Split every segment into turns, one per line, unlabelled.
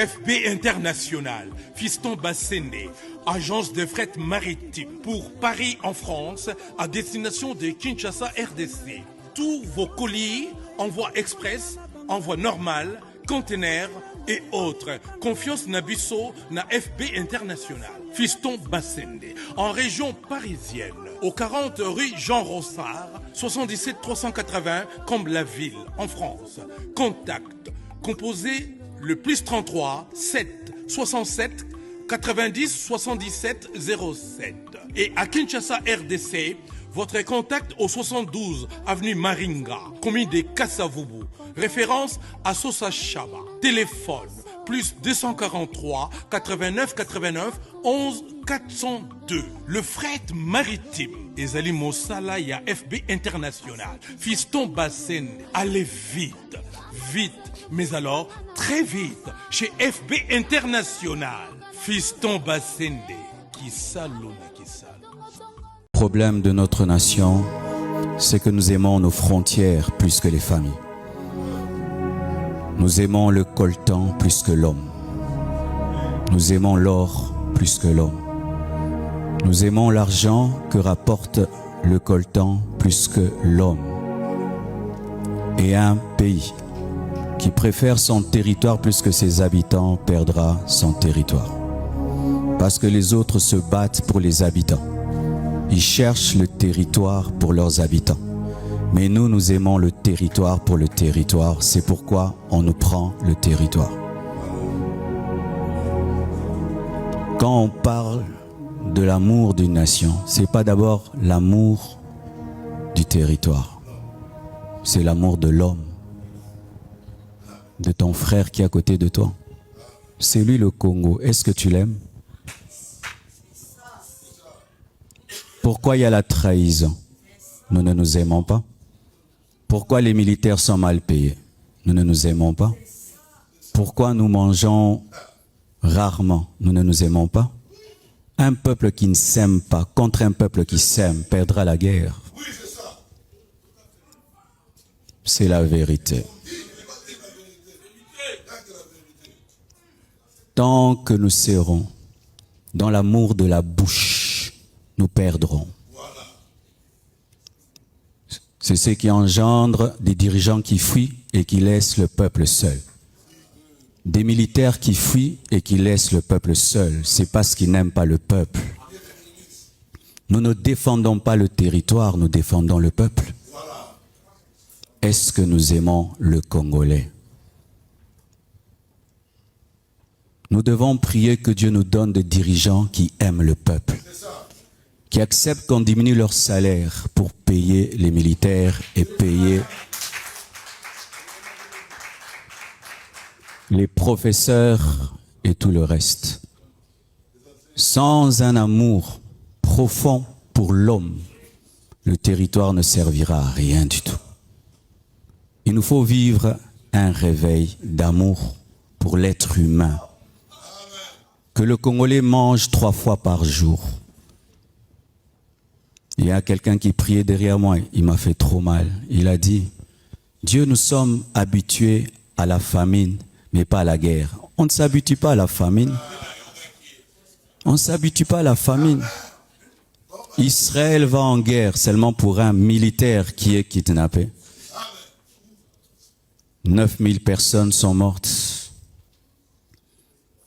FB International, Fiston Bassende, agence de fret maritime pour Paris en France, à destination de Kinshasa RDC. Tous vos colis, envoi express, envoi normal, conteneurs et autres. Confiance Nabisso na FB International. Fiston Bassende, en région parisienne, au 40 rue Jean Rossard, 77 380 Comble-la-Ville, en France. Contact, composé le plus 33 7 67 90 77 07. Et à Kinshasa RDC, votre contact au 72 avenue Maringa, commune de Kassavubu, référence à Sosa Chaba. Téléphone plus 243 89 89 11 402. Le fret maritime. Ezali Mosala ya FB International. Fiston Bassende. Allez vite, vite, mais alors très vite chez FB International. Fiston Bassende.
Le problème de notre nation, c'est que nous aimons nos frontières plus que les familles. Nous aimons le coltan plus que l'homme. Nous aimons l'or plus que l'homme. Nous aimons l'argent que rapporte le coltan plus que l'homme. Et un pays qui préfère son territoire plus que ses habitants perdra son territoire. Parce que les autres se battent pour les habitants. Ils cherchent le territoire pour leurs habitants. Mais nous, nous aimons le territoire pour le territoire. C'est pourquoi on nous prend le territoire. Quand on parle de l'amour d'une nation, c'est pas d'abord l'amour du territoire. C'est l'amour de l'homme, de ton frère qui est à côté de toi. C'est lui le Congo. Est-ce que tu l'aimes? Pourquoi il y a la trahison? Nous ne nous aimons pas. Pourquoi les militaires sont mal payés? Nous ne nous aimons pas. Pourquoi nous mangeons rarement? Nous ne nous aimons pas. Un peuple qui ne s'aime pas contre un peuple qui s'aime perdra la guerre. C'est la vérité. Tant que nous serons dans l'amour de la bouche, nous perdrons. C'est ce qui engendre des dirigeants qui fuient et qui laissent le peuple seul. Des militaires qui fuient et qui laissent le peuple seul. C'est parce qu'ils n'aiment pas le peuple. Nous ne défendons pas le territoire, nous défendons le peuple. Est-ce que nous aimons le Congolais? Nous devons prier que Dieu nous donne des dirigeants qui aiment le peuple, qui acceptent qu'on diminue leur salaire pour payer les militaires et payer les professeurs et tout le reste. Sans un amour profond pour l'homme, le territoire ne servira à rien du tout. Il nous faut vivre un réveil d'amour pour l'être humain. Que le Congolais mange 3 fois par jour. Il y a quelqu'un qui priait derrière moi, il m'a fait trop mal. Il a dit, Dieu, nous sommes habitués à la famine, mais pas à la guerre. On ne s'habitue pas à la famine. On ne s'habitue pas à la famine. Israël va en guerre seulement pour un militaire qui est kidnappé. 9000 personnes sont mortes.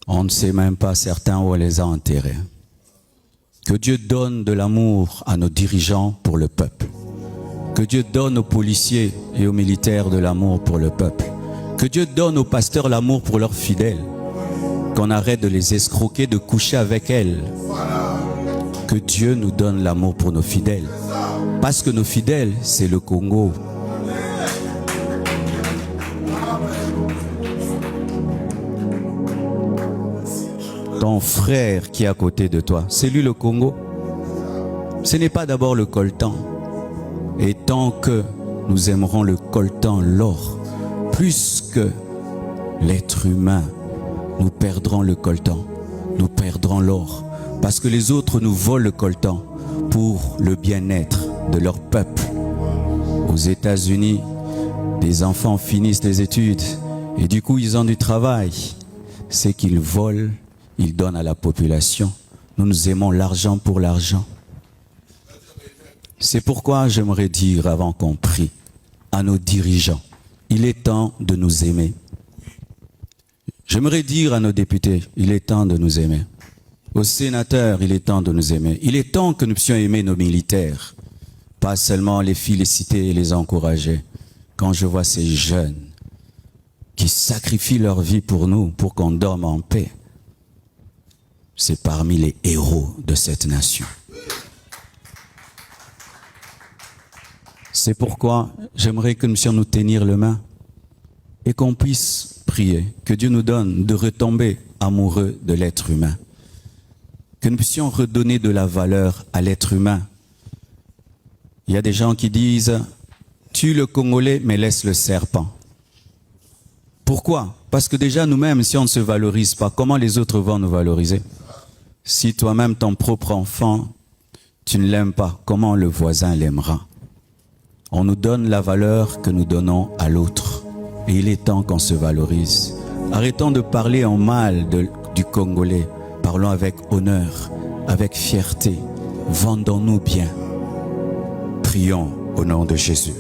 On ne sait même pas certains où on les a enterrés. Que Dieu donne de l'amour à nos dirigeants pour le peuple. Que Dieu donne aux policiers et aux militaires de l'amour pour le peuple. Que Dieu donne aux pasteurs l'amour pour leurs fidèles. Qu'on arrête de les escroquer, de coucher avec elles. Que Dieu nous donne l'amour pour nos fidèles. Parce que nos fidèles, c'est le Congo. Ton frère qui est à côté de toi, c'est lui le Congo. Ce n'est pas d'abord le coltan. Et tant que nous aimerons le coltan, l'or, plus que l'être humain, nous perdrons le coltan, nous perdrons l'or. Parce que les autres nous volent le coltan pour le bien-être de leur peuple. Aux États-Unis, des enfants finissent les études et du coup ils ont du travail. c'est qu'ils volent, ils donnent à la population. Nous aimons l'argent pour l'argent. C'est pourquoi j'aimerais dire, avant qu'on prie, à nos dirigeants, il est temps de nous aimer. J'aimerais dire à nos députés, il est temps de nous aimer. Aux sénateurs, il est temps de nous aimer. Il est temps que nous puissions aimer nos militaires, pas seulement les féliciter et les encourager. Quand je vois ces jeunes qui sacrifient leur vie pour nous, pour qu'on dorme en paix, c'est parmi les héros de cette nation. C'est pourquoi j'aimerais que nous puissions nous tenir les mains et qu'on puisse prier, que Dieu nous donne de retomber amoureux de l'être humain, que nous puissions redonner de la valeur à l'être humain. Il y a des gens qui disent « tue le Congolais mais laisse le serpent ». Pourquoi? Parce que déjà nous-mêmes, si on ne se valorise pas, comment les autres vont nous valoriser? Si toi-même, ton propre enfant, tu ne l'aimes pas, comment le voisin l'aimera? On nous donne la valeur que nous donnons à l'autre. Et il est temps qu'on se valorise. Arrêtons de parler en mal du Congolais. Parlons avec honneur, avec fierté. Vendons-nous bien. Prions au nom de Jésus.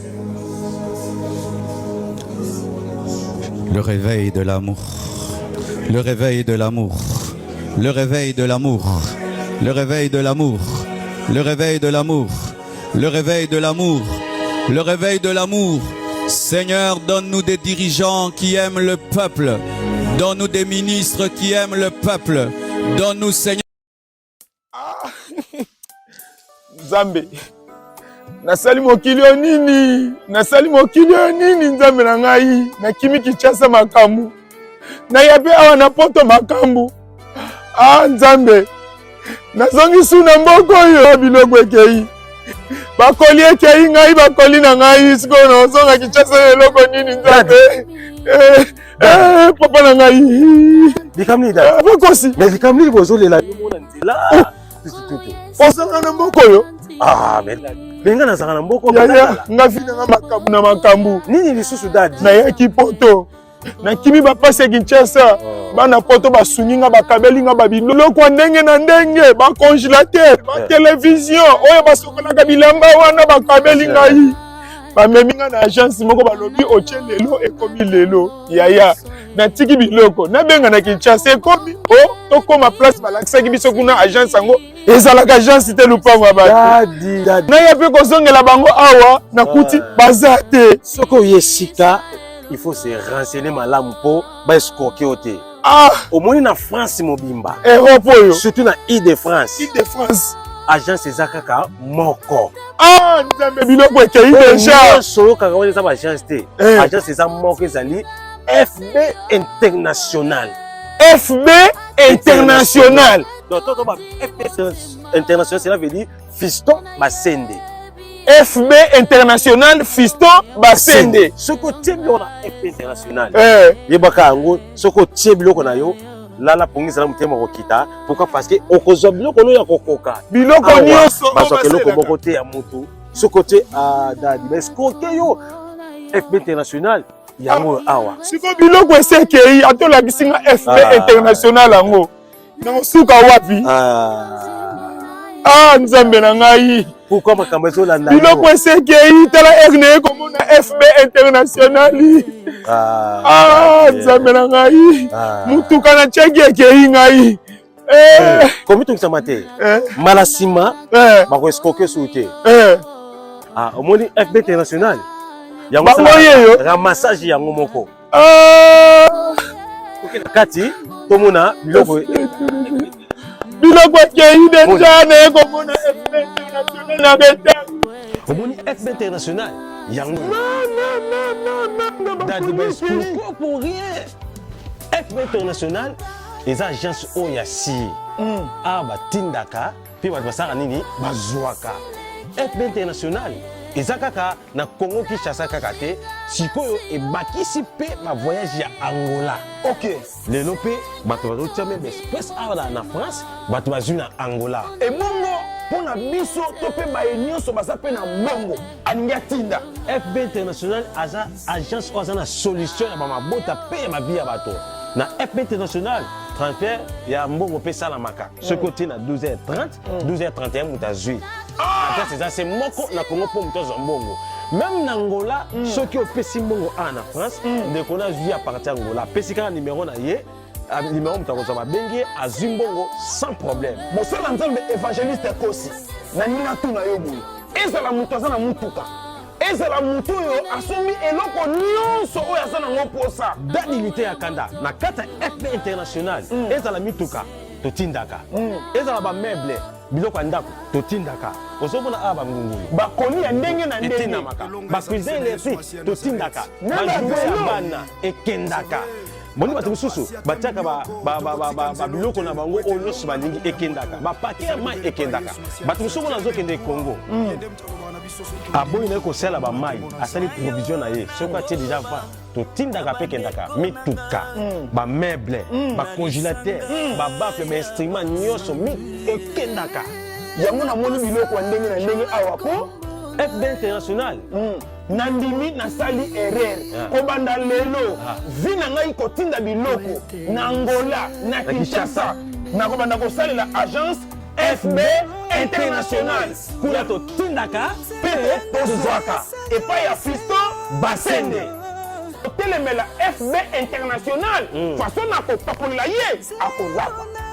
Le réveil de l'amour. Le réveil de l'amour. Le réveil de l'amour. Le réveil de l'amour. Le réveil de l'amour. Le réveil de l'amour. Le réveil de l'amour. Seigneur, donne-nous des dirigeants qui aiment le peuple. Donne-nous des ministres qui aiment le peuple. Donne-nous, Seigneur.
Nzambe. Nasali mokilio nini? Nasali mokilio nini Nzambe na ngai? Na kimi Kinshasa makambu. Na yabe awa na poto makambu. Nzambe. Nazongi suna mboko yo biloko ekei. Bakoli ekei ngai bakoli na ngai siko na zonga Kinshasa eloko nini Nzambe? Papa na ngai.
Likamni da.
Bakosi.
Mais likamni bozolela yomona nzela.
Osanga na mboko yo.
Mais benga na sanga na mboko.
Ya nga fina nga makambu na makambu.
Nini lisusu dadi?
Na yaki poto. Na kimi bapase Kinshasa. Bana poto basungi nga bakabeli nga babiloko ndenge na ndenge, ba congélateur, ba télévision, oyo basokolaka bilamba wana bakabeli ngai. Bamemi nga na agence moko balobi oche lelo ekomi lelo. Yaya na tiki biloko na benga na Kinshasa ekomi tokoma place balakisaki biso kuna agence yango ezalaka agence te lupango ba.
Dadi.
Na yape kozongela bango awa na kuti bazate.
Soko yesika, il faut se renseigner malamu po ba escroquer ote. Au moins na France mobimba.
Europe oyo.
Surtout na Île-de-France.
Île-de-France.
Agence ezakaka moko.
Nzambe biloko ekei deja.
Solo kaka wana eza ba agence te. Agence eza moko ezali FB International.
FB International.
Donc toto ba FB International cela veut dire Fiston Basende.
FB International Fiston Basende.
Soko tie biloko na FB International. Yebaka yango soko tie biloko na yo lala pongisa mutema kokita. Pourquoi? Parce que okozwa biloko no ya kokoka.
Biloko nyonso
basoka eloko moko te ya mutu. Soko te dadi mais koke yo FB International yango awa.
Siko biloko esekei atolakisi nga FB International yango. Na suka wapi? Nzambe na ngai.
Pourquoi makambo ezolanda?
Biloko esekei tala RNE komona FB International. Nzambe na ngai. Mutuka na cheki ekei ngai.
Komi tungisa te. Malasima bako escroquer soute. Omoni FB International. Yango ramassage yango moko. Kati tomona biloko
ekei deja na komona FB International na beta.
Omoni FB International yango. Non. Dadi ba escroquer pour rien. FB International les agences oyasi. Batindaka puis basaka nini bazwaka. FB International ezakaka na Congo Kinshasa kaka te, sikoyo ebakisi pe ma voyage ya Angola.
OK.
Lelo pe bato bazotia même espèce awa na France, bato bazwi na Angola.
Et bongo pona biso to pe ba nyonso baza pe na bongo aninga tinda.
FB International aza agence oza na solution ya ba mabota pe ya mabia bato. na FB international transfert ya mbongo pe sala maka ce côté na 12h30 12h31 mutazui ata c'est moko na Congo po mutazo mbongo même na Angola soki opesi mbongo na France ndeko na zui à partir Angola pesi ka numéro na ye numéro mutazo ba bengi azui mbongo sans problème
mosala nzambe évangéliste kosi na nina tuna yo boye ezala mutaza na mutuka ezala mutu yo asombi eloko nyonso oyo aza nango posa
danilité ya kanda na kata FB international ezala mituka totindaka ezala ba meuble biloko ya ndako totindaka ozomona aba bangungulu
bakoni ya ndenge na ndenge
etindamaka bacuisine électrique totindaka bajume ya bana ekendaka moni bato mosusu batiaka biloko na bango oyo nyonso balingi ekendaka bapake ya mai ekendaka bato mosusu mpona azokende Congo aboyi na ye kosala bamai asali provision na ye soki atie déjà va totindaka mpe ekendaka mituka bameuble bacongélateur babafle bainstrument nyonso ekendaka
yango namoni biloko ya ndenge na ndenge awa po
FB international
nandimi nasali erreur kobanda lelo vi na ngai kotinda biloko na Angola na Kinshasa nakobanda kosalela agence FB international
kuna totindaka
mpe tozwaka epai ya Fiston Basende otelemela FB international façon na kopakolela ye akozwaka